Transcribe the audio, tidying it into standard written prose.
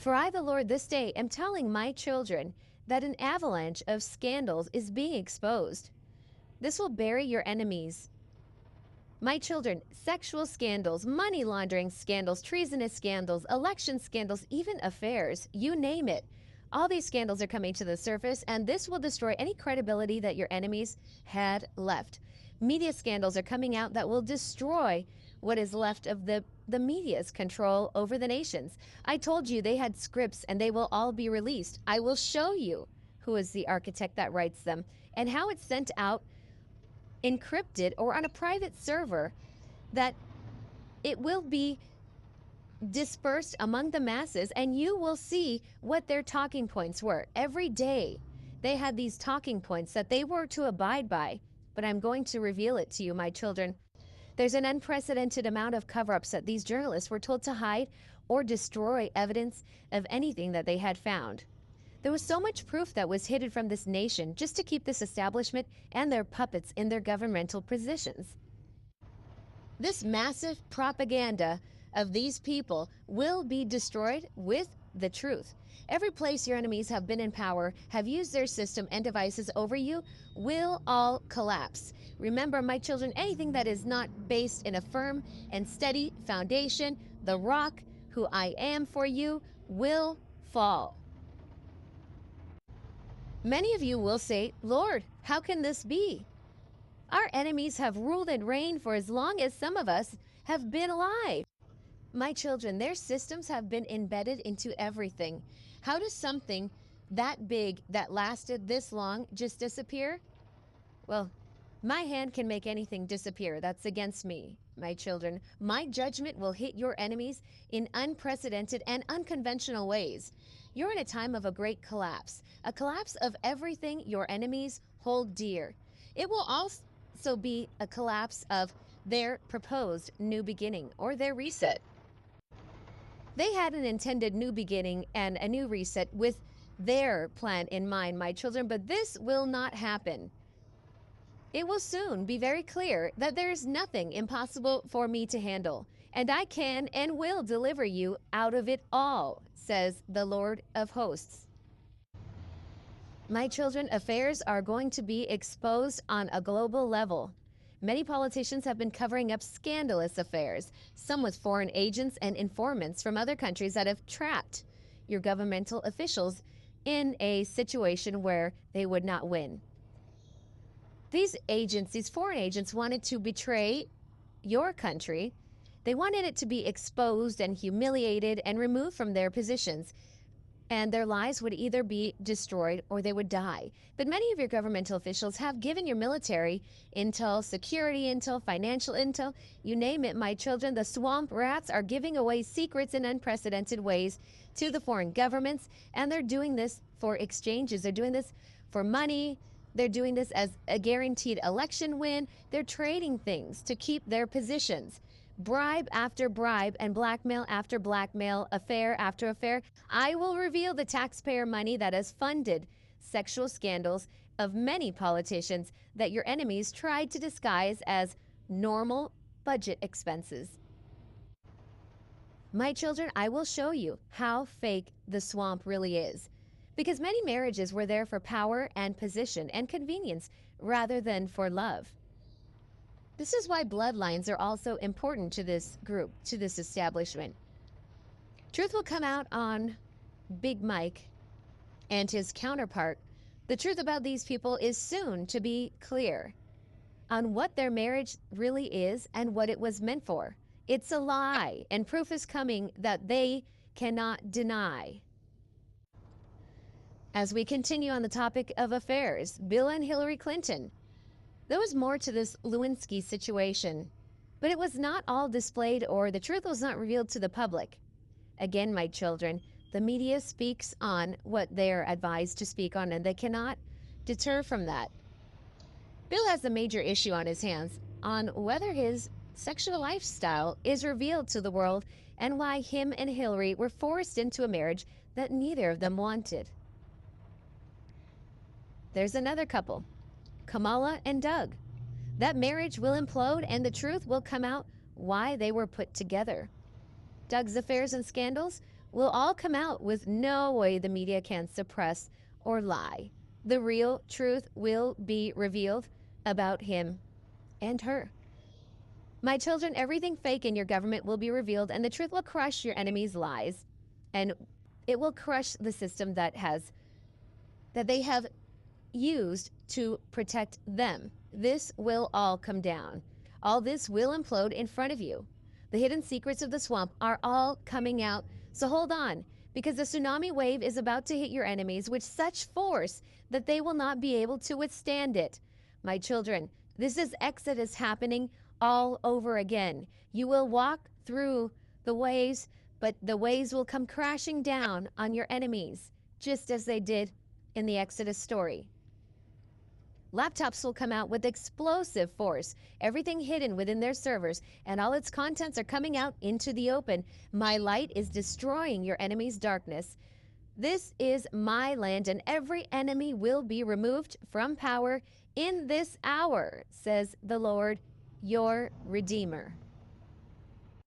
For I, the Lord, this day am telling my children that an avalanche of scandals is being exposed. This will bury your enemies. My children, sexual scandals, money laundering scandals, treasonous scandals, election scandals, even affairs, you name it. All these scandals are coming to the surface, and this will destroy any credibility that your enemies had left. Media scandals are coming out that will destroy what is left of the media's control over the nations. I told you they had scripts and they will all be released. I will show you who is the architect that writes them and how it's sent out encrypted or on a private server, that it will be dispersed among the masses, and you will see what their talking points were. Every day they had these talking points that they were to abide by, but I'm going to reveal it to you, my children. There's an unprecedented amount of cover-ups that these journalists were told to hide or destroy evidence of anything that they had found. There was so much proof that was hidden from this nation just to keep this establishment and their puppets in their governmental positions. This massive propaganda of these people will be destroyed with the truth. Every place your enemies have been in power, have used their system and devices over you, will all collapse. Remember, my children, anything that is not based in a firm and steady foundation, the rock, who I am for you, will fall. Many of you will say, Lord, how can this be? Our enemies have ruled and reigned for as long as some of us have been alive. My children, their systems have been embedded into everything. How does something that big that lasted this long just disappear? Well, my hand can make anything disappear. That's against me, my children. My judgment will hit your enemies in unprecedented and unconventional ways. You're in a time of a great collapse, a collapse of everything your enemies hold dear. It will also be a collapse of their proposed new beginning or their reset. They had an intended new beginning and a new reset with their plan in mind, my children, but this will not happen. It will soon be very clear that there is nothing impossible for me to handle, and I can and will deliver you out of it all, says the Lord of hosts. My children, affairs are going to be exposed on a global level. Many politicians have been covering up scandalous affairs, some with foreign agents and informants from other countries that have trapped your governmental officials in a situation where they would not win. These foreign agents wanted to betray your country. They wanted it to be exposed and humiliated and removed from their positions, and their lives would either be destroyed or they would die. But many of your governmental officials have given your military intel, security intel, financial intel, you name it, my children. The swamp rats are giving away secrets in unprecedented ways to the foreign governments, and they're doing this for exchanges. They're doing this for money. They're doing this as a guaranteed election win. They're trading things to keep their positions. Bribe after bribe and blackmail after blackmail, affair after affair. I will reveal the taxpayer money that has funded sexual scandals of many politicians that your enemies tried to disguise as normal budget expenses. My children, I will show you how fake the swamp really is, because many marriages were there for power and position and convenience rather than for love. This is why bloodlines are also important to this group, to this establishment. Truth will come out on Big Mike and his counterpart. The truth about these people is soon to be clear on what their marriage really is and what it was meant for. It's a lie, and proof is coming that they cannot deny. As we continue on the topic of affairs, Bill and Hillary Clinton. There was more to this Lewinsky situation, but it was not all displayed, or the truth was not revealed to the public. Again, my children, the media speaks on what they are advised to speak on, and they cannot deter from that. Bill has a major issue on his hands on whether his sexual lifestyle is revealed to the world and why him and Hillary were forced into a marriage that neither of them wanted. There's another couple, Kamala and Doug. That marriage will implode and the truth will come out why they were put together. Doug's affairs and scandals will all come out with no way the media can suppress or lie. The real truth will be revealed about him and her. My children, everything fake in your government will be revealed, and the truth will crush your enemies' lies, and it will crush the system that they have used to protect them. This will all come down. All this will implode in front of you. The hidden secrets of the swamp are all coming out. So hold on, because the tsunami wave is about to hit your enemies with such force that they will not be able to withstand it. My children, this is Exodus happening all over again. You will walk through the waves, but the waves will come crashing down on your enemies, just as they did in the Exodus story. Laptops will come out with explosive force, everything hidden within their servers, and all its contents are coming out into the open. My light is destroying your enemy's darkness. This is my land, and every enemy will be removed from power in this hour, says the Lord, your Redeemer.